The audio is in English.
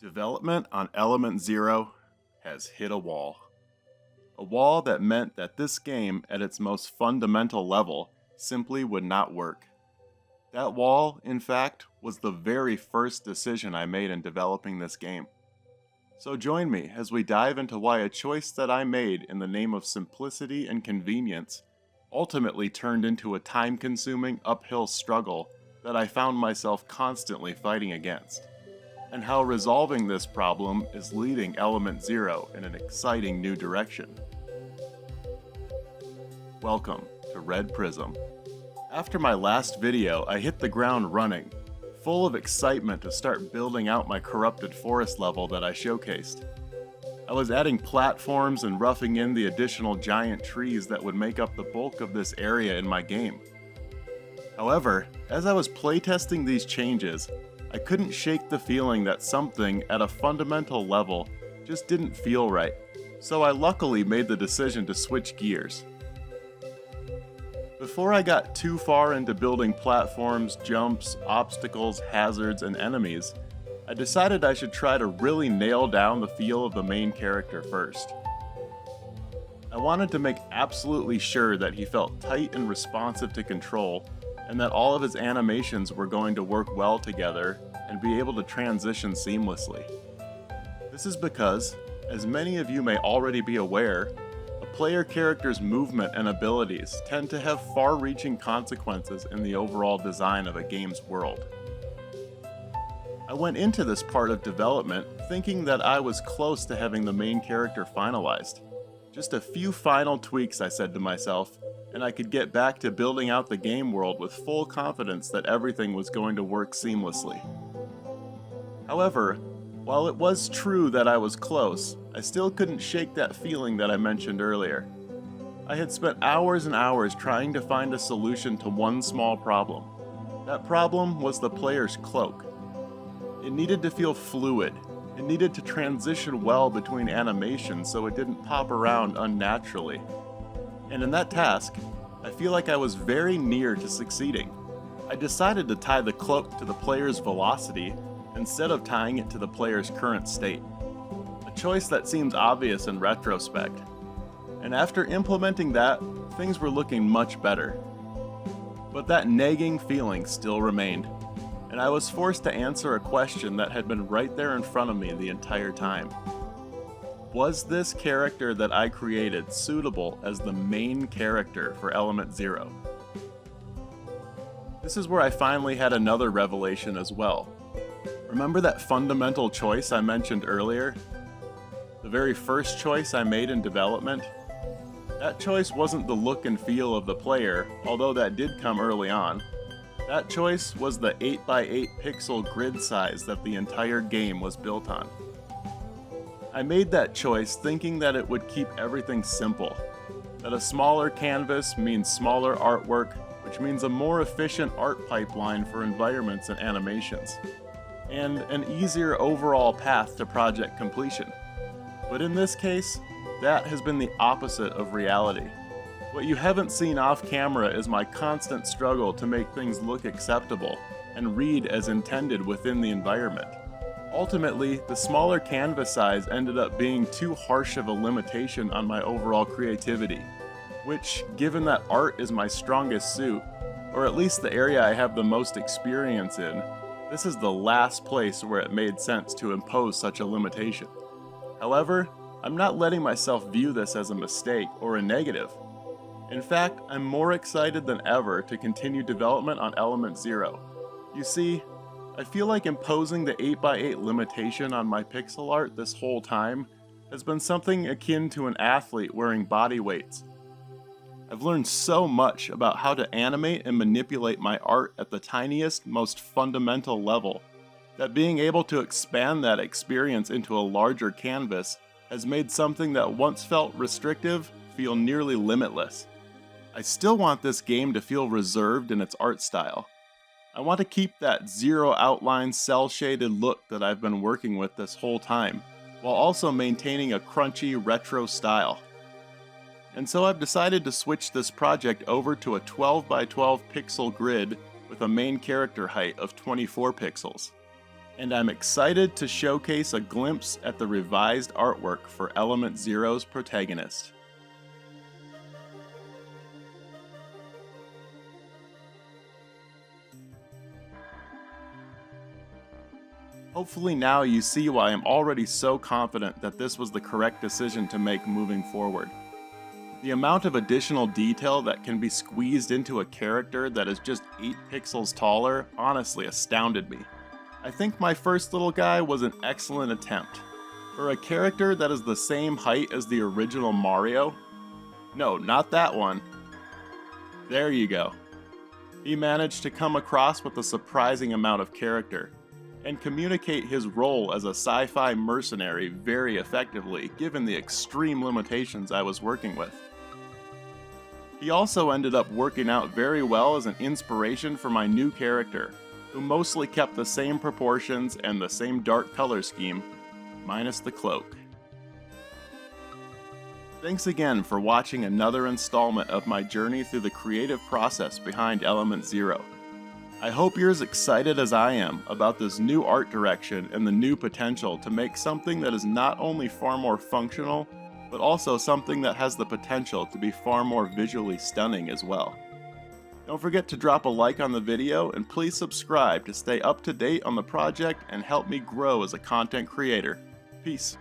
Development on Element Zero has hit a wall. A wall that meant that this game, at its most fundamental level, simply would not work. That wall, in fact, was the very first decision I made in developing this game. So join me as we dive into why a choice that I made in the name of simplicity and convenience ultimately turned into a time-consuming uphill struggle that I found myself constantly fighting against, and how resolving this problem is leading Element Zero in an exciting new direction. Welcome to Red Prism. After my last video, I hit the ground running, full of excitement to start building out my corrupted forest level that I showcased. I was adding platforms and roughing in the additional giant trees that would make up the bulk of this area in my game. However, as I was playtesting these changes, I couldn't shake the feeling that something at a fundamental level just didn't feel right, so I luckily made the decision to switch gears. Before I got too far into building platforms, jumps, obstacles, hazards, and enemies, I decided I should try to really nail down the feel of the main character first. I wanted to make absolutely sure that he felt tight and responsive to control, and that all of his animations were going to work well together and be able to transition seamlessly. This is because, as many of you may already be aware, a player character's movement and abilities tend to have far-reaching consequences in the overall design of a game's world. I went into this part of development thinking that I was close to having the main character finalized. Just a few final tweaks, I said to myself, and I could get back to building out the game world with full confidence that everything was going to work seamlessly. However, while it was true that I was close, I still couldn't shake that feeling that I mentioned earlier. I had spent hours and hours trying to find a solution to one small problem. That problem was the player's cloak. It needed to feel fluid. It needed to transition well between animations so it didn't pop around unnaturally. And in that task, I feel like I was very near to succeeding. I decided to tie the cloak to the player's velocity instead of tying it to the player's current state. A choice that seems obvious in retrospect. And after implementing that, things were looking much better. But that nagging feeling still remained, and I was forced to answer a question that had been right there in front of me the entire time. Was this character that I created suitable as the main character for Element Zero? This is where I finally had another revelation as well. Remember that fundamental choice I mentioned earlier? The very first choice I made in development? That choice wasn't the look and feel of the player, although that did come early on. That choice was the 8x8 pixel grid size that the entire game was built on. I made that choice thinking that it would keep everything simple, that a smaller canvas means smaller artwork, which means a more efficient art pipeline for environments and animations, and an easier overall path to project completion. But in this case, that has been the opposite of reality. What you haven't seen off camera is my constant struggle to make things look acceptable and read as intended within the environment. Ultimately, the smaller canvas size ended up being too harsh of a limitation on my overall creativity, which, given that art is my strongest suit, or at least the area I have the most experience in, this is the last place where it made sense to impose such a limitation. However, I'm not letting myself view this as a mistake or a negative. In fact, I'm more excited than ever to continue development on Element Zero. You see, I feel like imposing the 8x8 limitation on my pixel art this whole time has been something akin to an athlete wearing body weights. I've learned so much about how to animate and manipulate my art at the tiniest, most fundamental level, that being able to expand that experience into a larger canvas has made something that once felt restrictive feel nearly limitless. I still want this game to feel reserved in its art style. I want to keep that zero outline, cel-shaded look that I've been working with this whole time, while also maintaining a crunchy, retro style. And so I've decided to switch this project over to a 12 by 12 pixel grid with a main character height of 24 pixels. And I'm excited to showcase a glimpse at the revised artwork for Element Zero's Protagonist. Hopefully now you see why I'm already so confident that this was the correct decision to make moving forward. The amount of additional detail that can be squeezed into a character that is just 8 pixels taller honestly astounded me. I think my first little guy was an excellent attempt. For a character that is the same height as the original Mario, no, not that one. There you go. He managed to come across with a surprising amount of character, and communicate his role as a sci-fi mercenary very effectively given the extreme limitations I was working with. He also ended up working out very well as an inspiration for my new character, who mostly kept the same proportions and the same dark color scheme, minus the cloak. Thanks again for watching another installment of my journey through the creative process behind Element Zero. I hope you're as excited as I am about this new art direction and the new potential to make something that is not only far more functional, but also something that has the potential to be far more visually stunning as well. Don't forget to drop a like on the video and please subscribe to stay up to date on the project and help me grow as a content creator. Peace.